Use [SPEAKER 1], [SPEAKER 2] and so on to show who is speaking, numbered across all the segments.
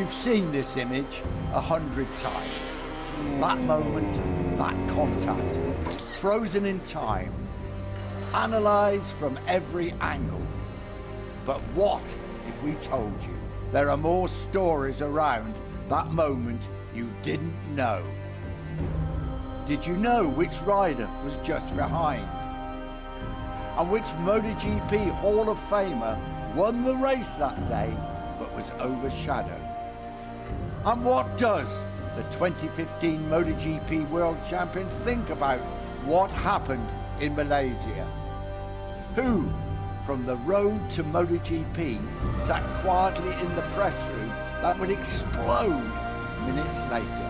[SPEAKER 1] We've seen this image 100 times. That moment, that contact, frozen in time, analysed from every angle. But what if we told you there are more stories around that moment you didn't know? Did you know which rider was just behind? And which MotoGP Hall of Famer won the race that day but was overshadowed? And what does the 2015 MotoGP World Champion think about what happened in Malaysia? Who, from the road to MotoGP, sat quietly in the press room that would explode minutes later?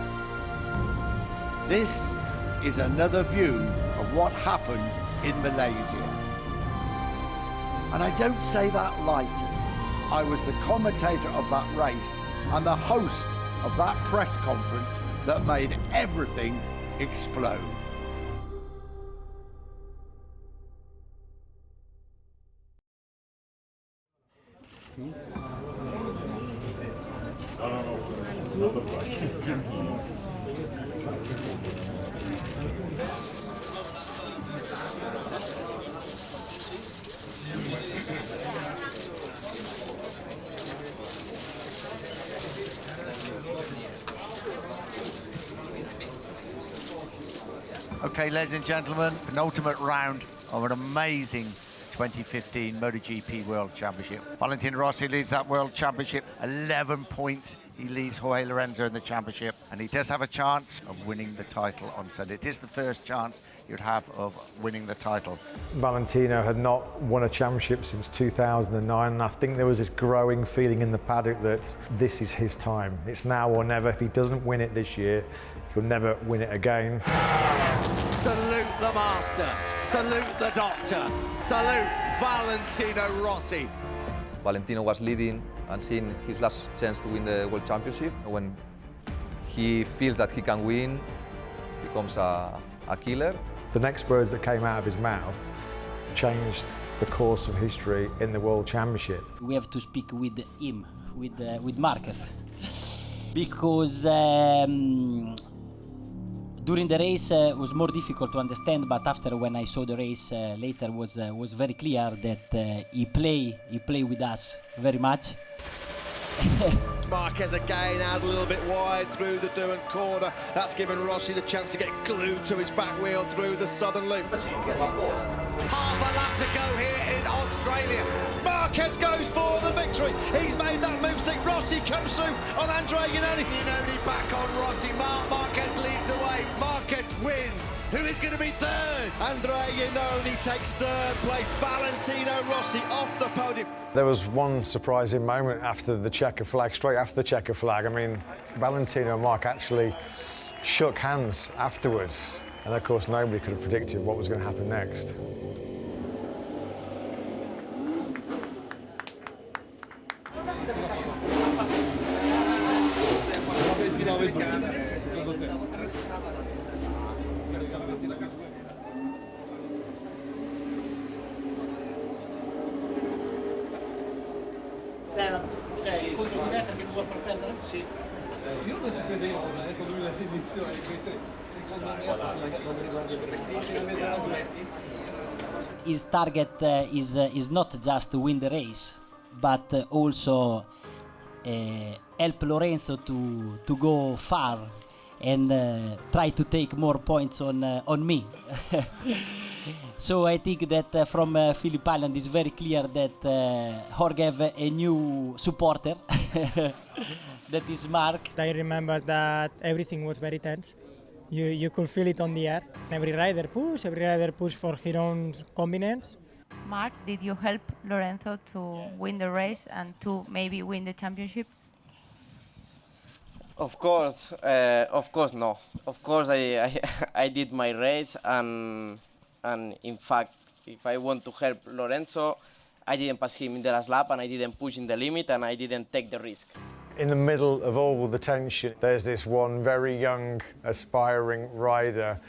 [SPEAKER 1] This is another view of what happened in Malaysia. And I don't say that lightly. I was the commentator of that race and the host of that press conference that made everything explode. Okay, ladies and gentlemen, penultimate round of an amazing 2015 MotoGP World Championship. Valentino Rossi leads that World Championship, 11 points. He leads Jorge Lorenzo in the championship, and he does have a chance of winning the title on Sunday. It is the first chance you'd have of winning the title.
[SPEAKER 2] Valentino had not won a championship since 2009, and I think there was this growing feeling in the paddock that this is his time. It's now or never. If he doesn't win it this year, he'll never win it again.
[SPEAKER 3] Salute the master, salute the doctor, salute Valentino Rossi.
[SPEAKER 4] Valentino was leading and seeing his last chance to win the World Championship. When he feels that he can win, he becomes a killer.
[SPEAKER 2] The next words that came out of his mouth changed the course of history in the World Championship.
[SPEAKER 5] We have to speak with him, with Marquez, because during the race it was more difficult to understand, but after when I saw the race later was very clear that he play with us very much.
[SPEAKER 6] Marquez again out a little bit wide through the Durham corner. That's given Rossi the chance to get glued to his back wheel through the southern loop.
[SPEAKER 3] Half a lap to go here in Australia.
[SPEAKER 6] Marquez goes for the victory. He's made that move stick. Rossi comes through on Andrea Iannone.
[SPEAKER 3] Iannone back on Rossi. Marquez leads the way. Marquez wins. Who is going to be third?
[SPEAKER 6] Andrea Iannone takes third place. Valentino Rossi off the podium.
[SPEAKER 2] There was one surprising moment after the checker flag, straight after the checker flag. I mean, Valentino and Marc actually shook hands afterwards. And of course, nobody could have predicted what was going to happen next.
[SPEAKER 7] Io non ci credevo quando ha detto lui all'inizio, secondo me
[SPEAKER 5] His target is not just to win the race, but also help Lorenzo to go far and try to take more points on me. So I think that from Phillip Island it's very clear that Jorge have a new supporter. That is Marc.
[SPEAKER 8] I remember that everything was very tense. You could feel it on the air. Every rider pushed for his own convenience.
[SPEAKER 9] Marc, did you help Lorenzo to win the race and to maybe win the championship?
[SPEAKER 10] Of course no. Of course I did my race and in fact if I want to help Lorenzo, I didn't pass him in the last lap and I didn't push in the limit and I didn't take the risk.
[SPEAKER 2] In the middle of all the tension, there's this one very young, aspiring rider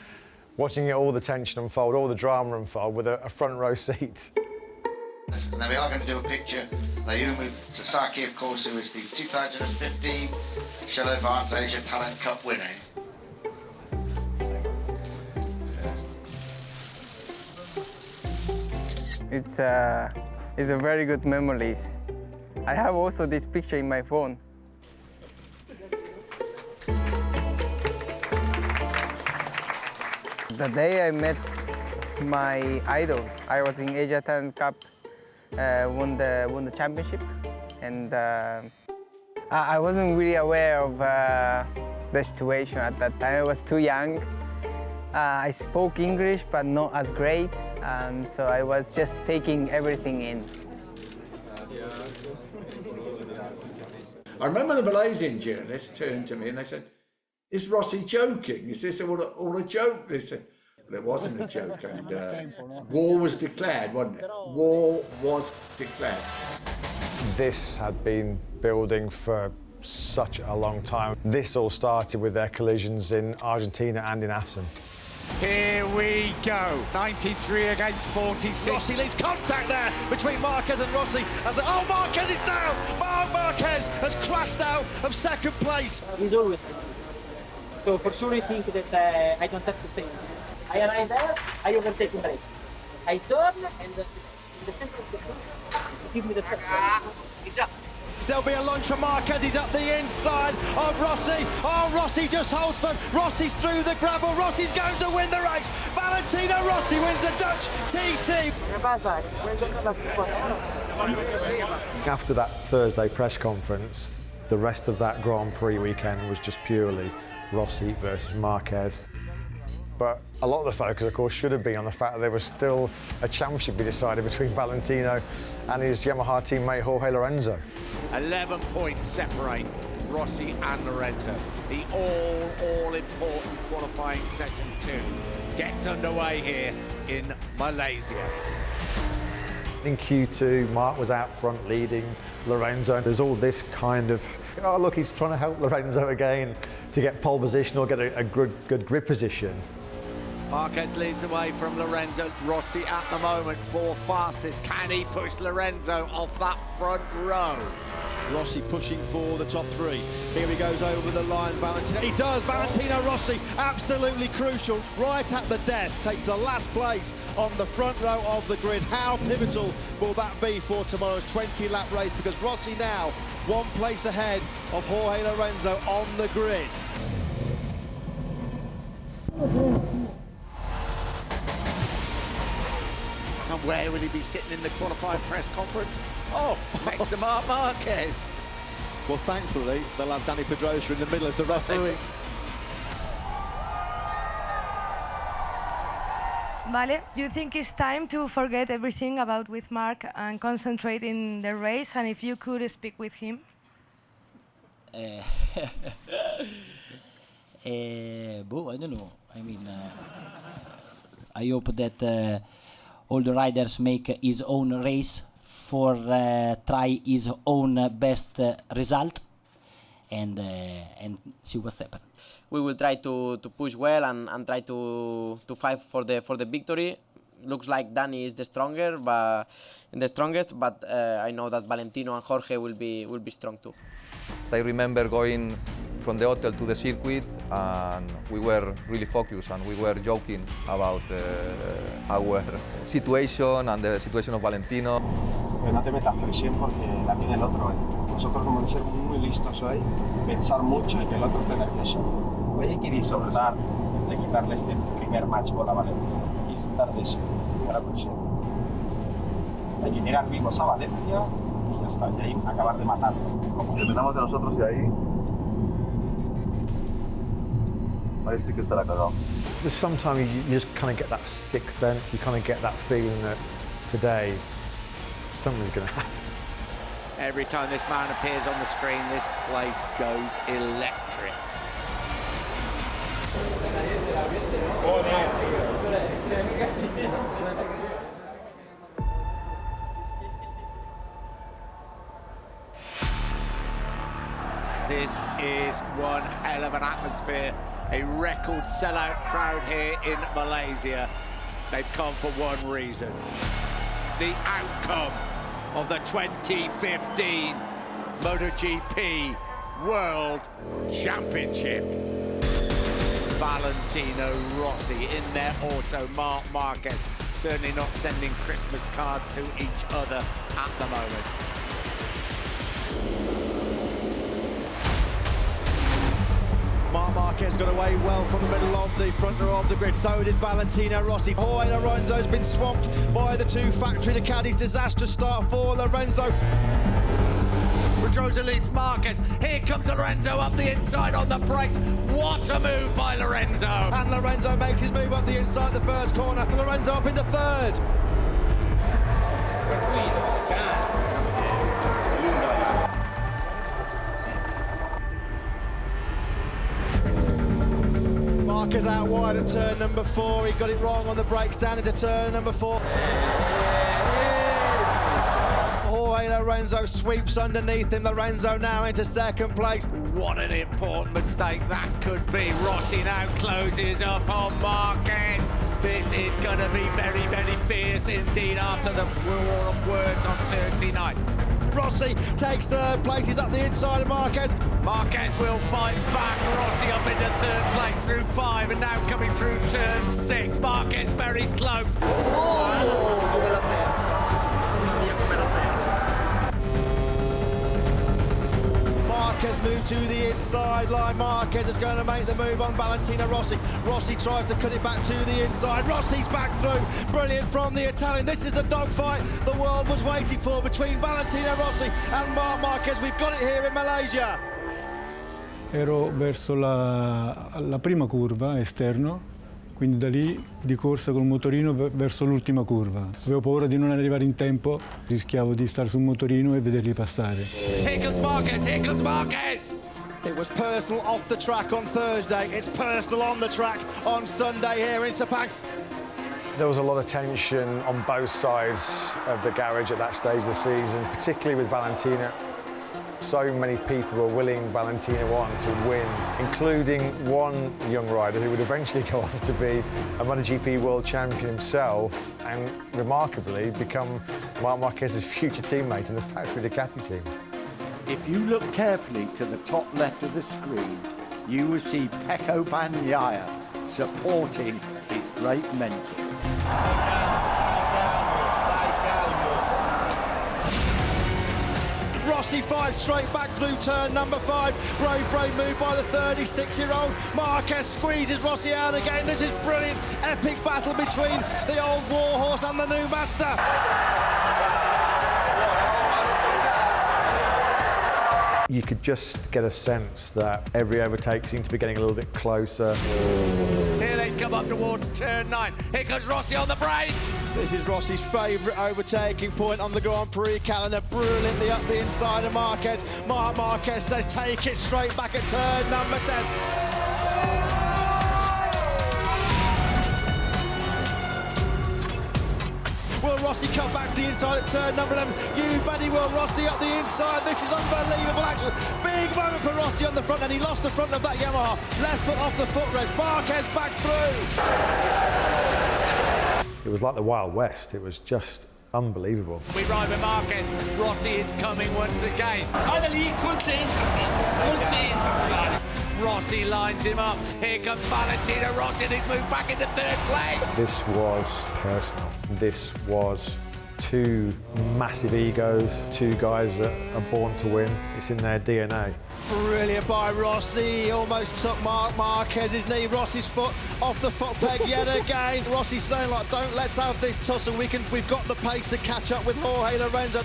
[SPEAKER 2] watching all the tension unfold, all the drama unfold with a front row seat.
[SPEAKER 3] And then we are going to do a picture. Naomi Sasaki, of course, who is the 2015 Shell Advance Asia Talent Cup winner.
[SPEAKER 11] It's a very good memories. I have also this picture in my phone. The day I met my idols, I was in Asia Talent Cup, won the championship, and I wasn't really aware of the situation at that time. I was too young. I spoke English, but not as great, and so I was just taking everything in.
[SPEAKER 1] I remember the Malaysian journalists turned to me and they said, "Is Rossi joking? Is this all a joke?" They said, well, it wasn't a joke, and war was declared, wasn't it? War was declared.
[SPEAKER 2] This had been building for such a long time. This all started with their collisions in Argentina and in Assen.
[SPEAKER 6] Here we go, 93 against 46. Rossi leads contact there between Marquez and Rossi. Oh, Marquez is down! Marquez has crashed out of second place.
[SPEAKER 12] He's always so for sure I think that I don't have to think. I arrive there, I overtake him break. I turn and in the center of the field, give me the first.
[SPEAKER 6] There'll be a launch for Marquez, he's up the inside of Rossi. Oh, Rossi just holds firm. Rossi's through the gravel. Rossi's going to win the race. Valentino Rossi wins the Dutch TT.
[SPEAKER 2] After that Thursday press conference, the rest of that Grand Prix weekend was just purely Rossi versus Marquez. But a lot of the focus, of course, should have been on the fact that there was still a championship to be decided between Valentino and his Yamaha teammate Jorge Lorenzo.
[SPEAKER 3] 11 points separate Rossi and Lorenzo. The all-important qualifying session 2 gets underway here in Malaysia.
[SPEAKER 2] In Q2, Marc was out front leading Lorenzo. There's all this kind of, oh look, he's trying to help Lorenzo again to get pole position or get a good grip position.
[SPEAKER 3] Marquez leads the way from Lorenzo. Rossi at the moment, 4th fastest. Can he push Lorenzo off that front row?
[SPEAKER 6] Rossi pushing for the top 3. Here he goes over the line, Valentino. He does, Valentino Rossi, absolutely crucial, right at the death. Takes the last place on the front row of the grid. How pivotal will that be for tomorrow's 20-lap race? Because Rossi now 1 place ahead of Jorge Lorenzo on the grid.
[SPEAKER 3] And where will he be sitting in the qualifying press conference? Oh, next to Marc Marquez.
[SPEAKER 6] Well, thankfully, they'll have Danny Pedrosa in the middle as the referee.
[SPEAKER 9] Vale, do you think it's time to forget everything about with Marc and concentrate in the race? And if you could speak with him?
[SPEAKER 5] I don't know. I mean, I hope that all the riders make his own race for try his own best result and see what's happened.
[SPEAKER 10] We will try to push well and try to fight for the victory. Looks like Danny is the strongest, but I know that Valentino and Jorge will be strong too.
[SPEAKER 4] I remember going from the hotel to the circuit, and we were really focused and we were joking about our situation and the situation of Valentino.
[SPEAKER 13] No te metas presión porque la tiene el otro. Nosotros tenemos que ser muy listos hoy, pensar mucho y que el otro esté nervioso. Hoy hay que disfrutar de quitarle este primer match con la Valentino y disfrutar de eso, de la presión. Hay que llegar vivos a Valencia y ya está, y ahí acabar de matarlo. Como dependamos de nosotros y ahí sí que estará cagado.
[SPEAKER 2] Sometimes you just kind of get that sixth sense, you kind of get that feeling that today something's going to happen.
[SPEAKER 3] Every time this man appears on the screen, this place goes electric. This is one hell of an atmosphere. A record sellout crowd here in Malaysia. They've come for one reason. the outcome of the 2015 MotoGP World Championship. Valentino Rossi in there also, Marquez certainly not sending Christmas cards to each other at the moment.
[SPEAKER 6] Marquez got away well from the middle of the front row of the grid. So did Valentino Rossi. Jorge Lorenzo's been swamped by the two factory Ducatis. Disastrous start for Lorenzo.
[SPEAKER 3] Pedrosa leads Marquez. Here comes Lorenzo up the inside on the brakes. What a move by Lorenzo.
[SPEAKER 6] And Lorenzo makes his move up the inside the first corner. Lorenzo up into third. Marquez out wide at turn number 4. He got it wrong on the brakes down into turn number 4. Jorge Lorenzo sweeps underneath him. Lorenzo now into second place.
[SPEAKER 3] What an important mistake that could be. Rossi now closes up on Marquez. This is going to be very, very fierce indeed after the war of words on Thursday night.
[SPEAKER 6] Rossi takes third place. He's up the inside of Marquez.
[SPEAKER 3] Marquez will fight back. Rossi up into third place through 5 and now coming through turn 6. Marquez very close.
[SPEAKER 6] Marquez moved to the inside line. Marquez is going to make the move on Valentino Rossi. Rossi tries to cut it back to the inside. Rossi's back through. Brilliant from the Italian. This is the dogfight the world was waiting for between Valentino Rossi and Marc Marquez. We've got it here in Malaysia.
[SPEAKER 14] Ero verso la prima curva esterno, quindi da lì di corsa col motorino verso l'ultima curva. Avevo paura di non arrivare in tempo, rischiavo di stare sul motorino e vederli passare.
[SPEAKER 3] Here comes Marquez, here comes Marquez!
[SPEAKER 6] It was personal off the track on Thursday, it's personal on the track on Sunday here in Sepang.
[SPEAKER 2] There was a lot of tension on both sides of the garage at that stage of the season, particularly with Valentino. So many people were willing Valentino on to win, including one young rider who would eventually go on to be a MotoGP World Champion himself and, remarkably, become Marc Marquez's future teammate in the factory Ducati team.
[SPEAKER 1] If you look carefully to the top left of the screen, you will see Pecco Bagnaia supporting his great mentor.
[SPEAKER 6] Rossi fights straight back through turn number 5. Brave move by the 36-year-old. Marquez squeezes Rossi out again. This is brilliant. Epic battle between the old warhorse and the new master.
[SPEAKER 2] You could just get a sense that every overtake seemed to be getting a little bit closer.
[SPEAKER 3] Here they come up towards turn 9. Here comes Rossi on the brakes.
[SPEAKER 6] This is Rossi's favourite overtaking point on the Grand Prix calendar. Brilliantly up the inside of Marquez. Marc Marquez says take it straight back at turn number 10. Will Rossi come back to the inside at turn number 11? You bet he will. Rossi up the inside. This is unbelievable action. Big moment for Rossi on the front end. He lost the front of that Yamaha. Left foot off the footrest. Marquez back through.
[SPEAKER 2] It was like the Wild West. It was just unbelievable.
[SPEAKER 3] We ride with Marquez. Rossi is coming once again. Rossi lines him up. Here comes Valentino Rossi and he's moved back into third place.
[SPEAKER 2] This was personal. This was two massive egos, two guys that are born to win. It's in their DNA.
[SPEAKER 6] Brilliant by Rossi. He almost took Marc Marquez's knee. Rossi's foot off the foot peg yet again. Rossi's saying, like, don't let's have this tussle. We've got the pace to catch up with Jorge Lorenzo.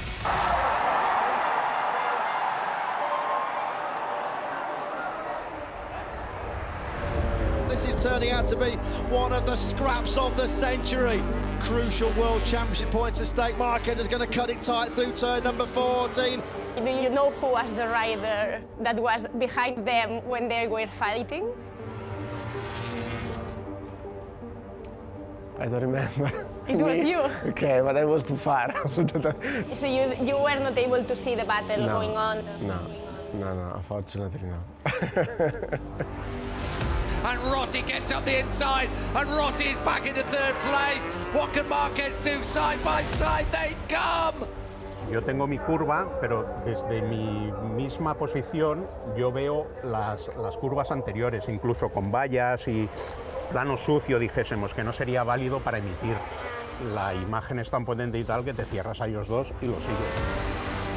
[SPEAKER 6] This is turning out to be one of the scraps of the century. Crucial World Championship points at stake. Marquez is going to cut it tight through turn number 14.
[SPEAKER 15] Do you know who was the rider that was behind them when they were fighting?
[SPEAKER 11] I don't remember.
[SPEAKER 15] It was you.
[SPEAKER 11] Okay, but I was too far.
[SPEAKER 15] So you were not able to see the battle going on?
[SPEAKER 11] No, unfortunately no.
[SPEAKER 3] and Rossi gets up the inside, and Rossi is back into third place. What can Marquez do? Side by side they come.
[SPEAKER 16] Yo tengo mi curva, pero desde mi misma posición yo veo las curvas anteriores, incluso con vallas y plano sucio, dijésemos, que no sería válido para emitir. La imagen es tan potente y tal que te cierras a ellos dos y lo sigues.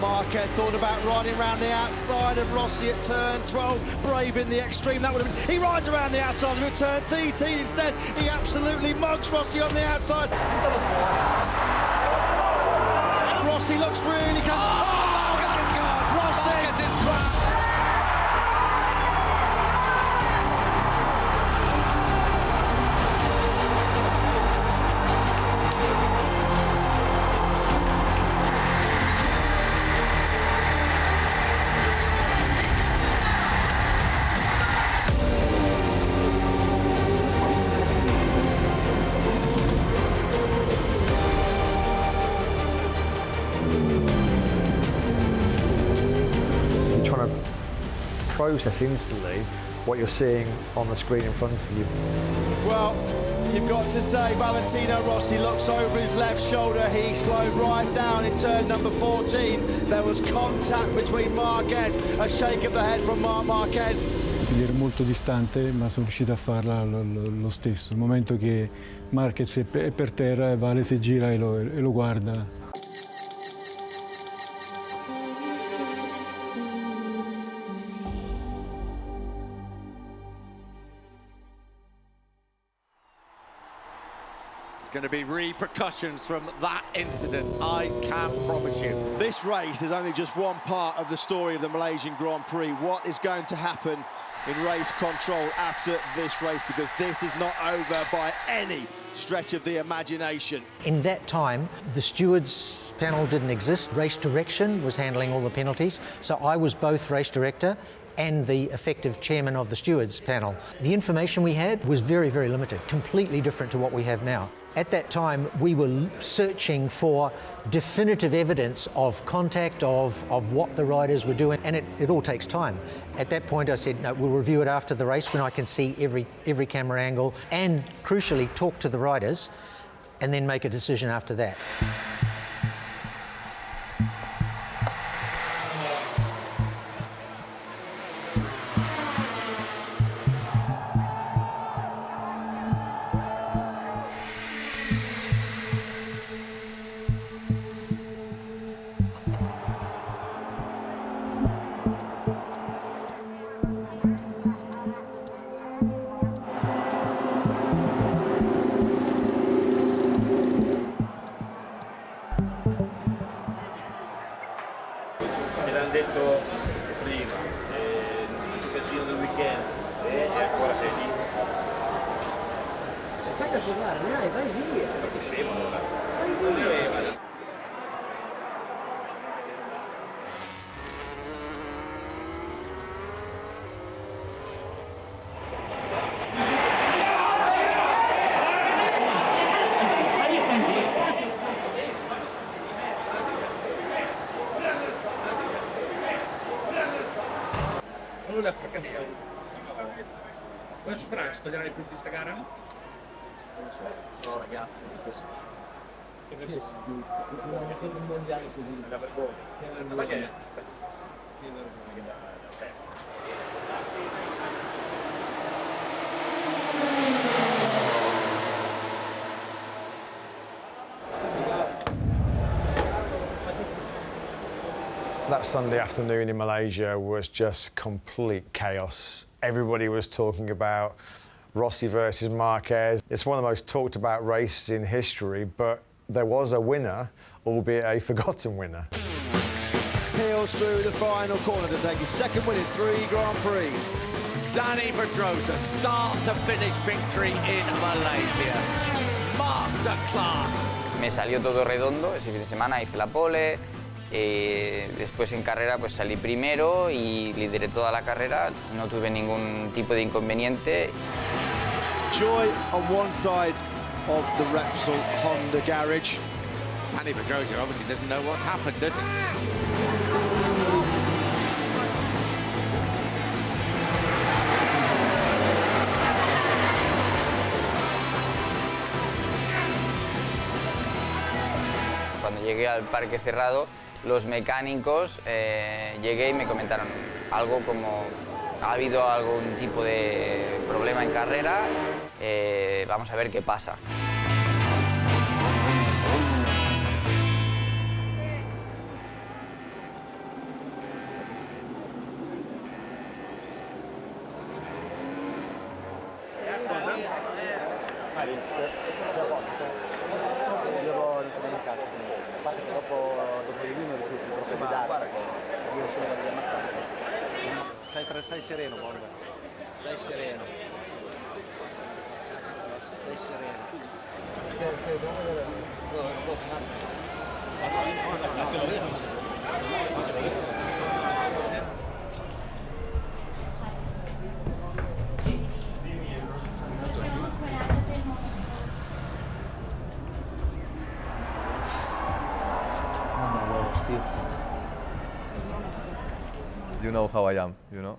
[SPEAKER 6] Marquez thought about riding around the outside of Rossi at turn 12, brave in the extreme. That would have been. He rides around the outside of turn 13 instead. He absolutely mugs Rossi on the outside. Rossi looks really good. Oh, Marquez is gone. Rossi. Marquez is gone.
[SPEAKER 2] Process instantly what you're seeing on the screen in front of you.
[SPEAKER 6] Well, you've got to say Valentino Rossi looks over his left shoulder. He slowed right down in turn number 14. There was contact between Marquez, a shake of the head from Marquez.
[SPEAKER 14] Quindi ero molto distante, ma sono riuscito a farla lo stesso. Il momento che Marquez è per terra, Vale si gira e lo guarda.
[SPEAKER 3] Going to be repercussions from that incident, I can promise you.
[SPEAKER 6] This race is only just one part of the story of the Malaysian Grand Prix. What is going to happen in race control after this race? Because this is not over by any stretch of the imagination.
[SPEAKER 17] In that time, the stewards panel didn't exist. Race direction was handling all the penalties. So I was both race director and the effective chairman of the stewards panel. The information we had was very, very limited, completely different to what we have now. At that time, we were searching for definitive evidence of contact, of what the riders were doing, and it all takes time. At that point, I said, no, we'll review it after the race when I can see every camera angle and, crucially, talk to the riders and then make a decision after that.
[SPEAKER 13] detto prima, il casino del weekend e ancora sei lì.
[SPEAKER 12] Fai da giocare, dai, vai via.
[SPEAKER 13] Troppo scemo allora.
[SPEAKER 12] Vai via. Allora Fraccaneo. Come ci faranno? Ci toglieranno i punti di sta gara? Non lo so. No ragazzi, che vergogna. Dobbiamo mettere un mondiale così. Una vergogna. Ma che è?
[SPEAKER 2] That Sunday afternoon in Malaysia was just complete chaos. Everybody was talking about Rossi versus Marquez. It's one of the most talked about races in history, but there was a winner, albeit a forgotten winner.
[SPEAKER 6] Peels through the final corner to take his second win in 3 Grand Prix.
[SPEAKER 3] Dani Pedrosa, start to finish victory in Malaysia. Masterclass.
[SPEAKER 18] Me salió todo redondo ese fin de semana, hice la pole. Después en carrera pues salí primero y lideré toda la carrera, no tuve ningún tipo de inconveniente.
[SPEAKER 6] Joy on one side of the Repsol Honda garage.
[SPEAKER 3] Dani Pedrosa obviously doesn't know what's happened, does he?
[SPEAKER 18] llegué al parque cerrado, los mecánicos llegué y me comentaron algo como ha habido algún tipo de problema en carrera, vamos a ver qué pasa.
[SPEAKER 19] Stai sereno, Morgan. Stai sereno. Stai sereno.
[SPEAKER 4] You know how I am, you know.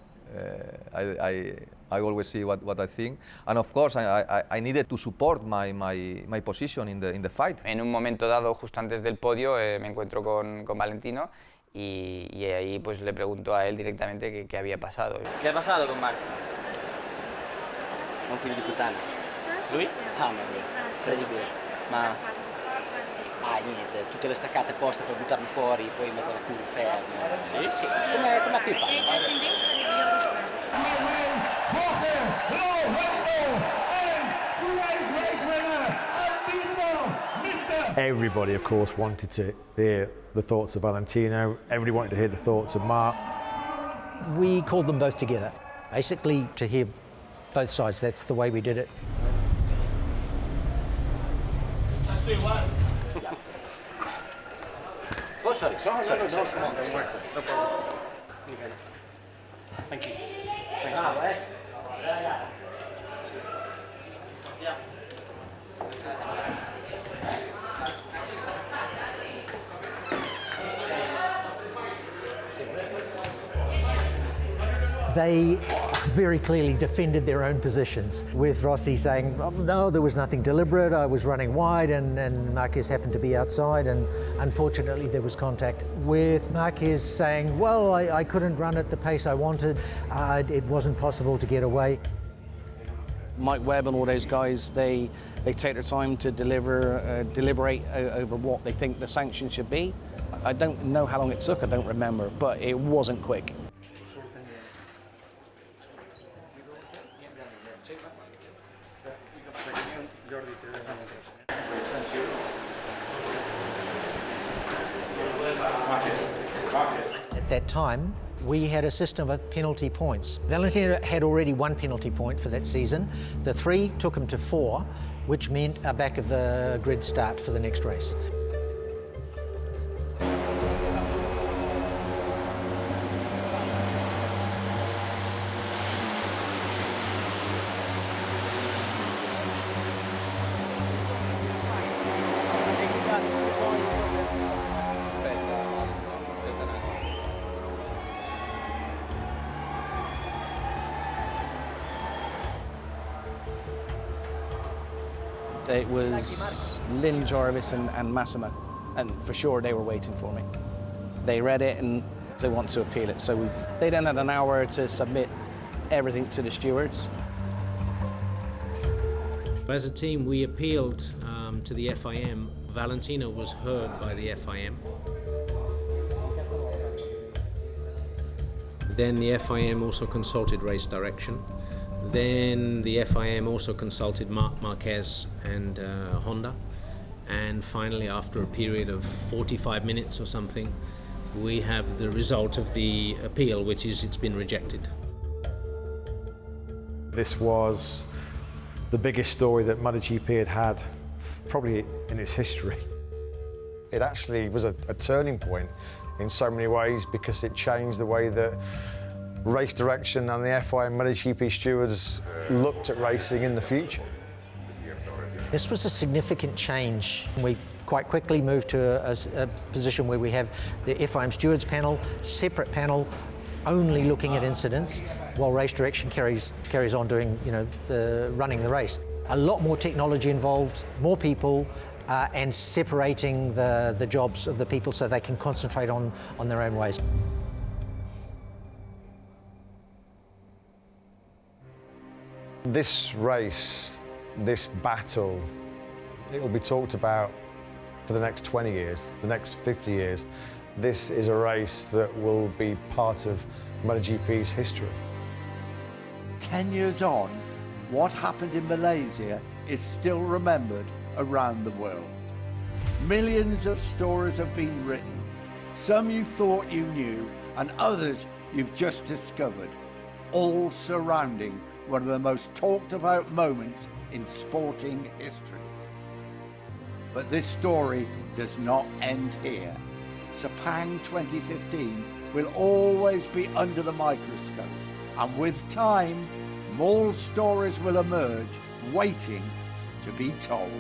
[SPEAKER 4] I always see what I think, and of course I needed to support my position in the fight.
[SPEAKER 18] En un momento dado, justo antes del podio, me encuentro con Valentino y ahí pues le pregunto a él directamente qué había pasado.
[SPEAKER 19] Che è passato con Marc? Un figlio di puttana. Lui? Mamma mia, incredibile. Ma... niente, tutte le staccate poste per buttarmi fuori, poi in mezzo alla curva fermo. Sì, come a Filippo.
[SPEAKER 2] Everybody, of course, wanted to hear the thoughts of Valentino. Everybody wanted to hear the thoughts of Marc.
[SPEAKER 17] We called them both together, basically to hear both sides. That's the way we did it.
[SPEAKER 19] Oh, sorry. Thank you.
[SPEAKER 17] They very clearly defended their own positions, with Rossi saying, oh, no, there was nothing deliberate, I was running wide and Marquez happened to be outside, and unfortunately there was contact. With Marquez saying, well, I couldn't run at the pace I wanted, it wasn't possible to get away.
[SPEAKER 20] Mike Webb and all those guys, they take their time to deliberate over what they think the sanction should be. I don't know how long it took, I don't remember, but it wasn't quick.
[SPEAKER 17] At that time, we had a system of penalty points. Valentino had already 1 penalty point for that season. The 3 took him to 4, which meant a back of the grid start for the next race.
[SPEAKER 20] It was Lynn Jarvis and Massimo, and for sure they were waiting for me. They read it and they want to appeal it, so they then had an hour to submit everything to the stewards.
[SPEAKER 21] As a team, we appealed to the FIM. Valentino was heard by the FIM. Then the FIM also consulted race direction. Then the FIM also consulted Marc Marquez and Honda. And finally, after a period of 45 minutes or something, we have the result of the appeal, which is it's been rejected.
[SPEAKER 2] This was the biggest story that MotoGP had probably in its history. It actually was a turning point in so many ways because it changed the way that race direction and the FIM MotoGP stewards looked at racing in the future.
[SPEAKER 17] This was a significant change. We quite quickly moved to a position where we have the FIM stewards panel, separate panel, only looking at incidents, while race direction carries on doing, running the race. A lot more technology involved, more people, and separating the jobs of the people so they can concentrate on their own ways.
[SPEAKER 2] This race, this battle, it will be talked about for the next 20 years, the next 50 years. This is a race that will be part of MotoGP's history.
[SPEAKER 1] 10 years on, what happened in Malaysia is still remembered around the world. Millions of stories have been written. Some you thought you knew, and others you've just discovered, all surrounding one of the most talked about moments in sporting history. But this story does not end here. Sepang 2015 will always be under the microscope, and with time, more stories will emerge, waiting to be told.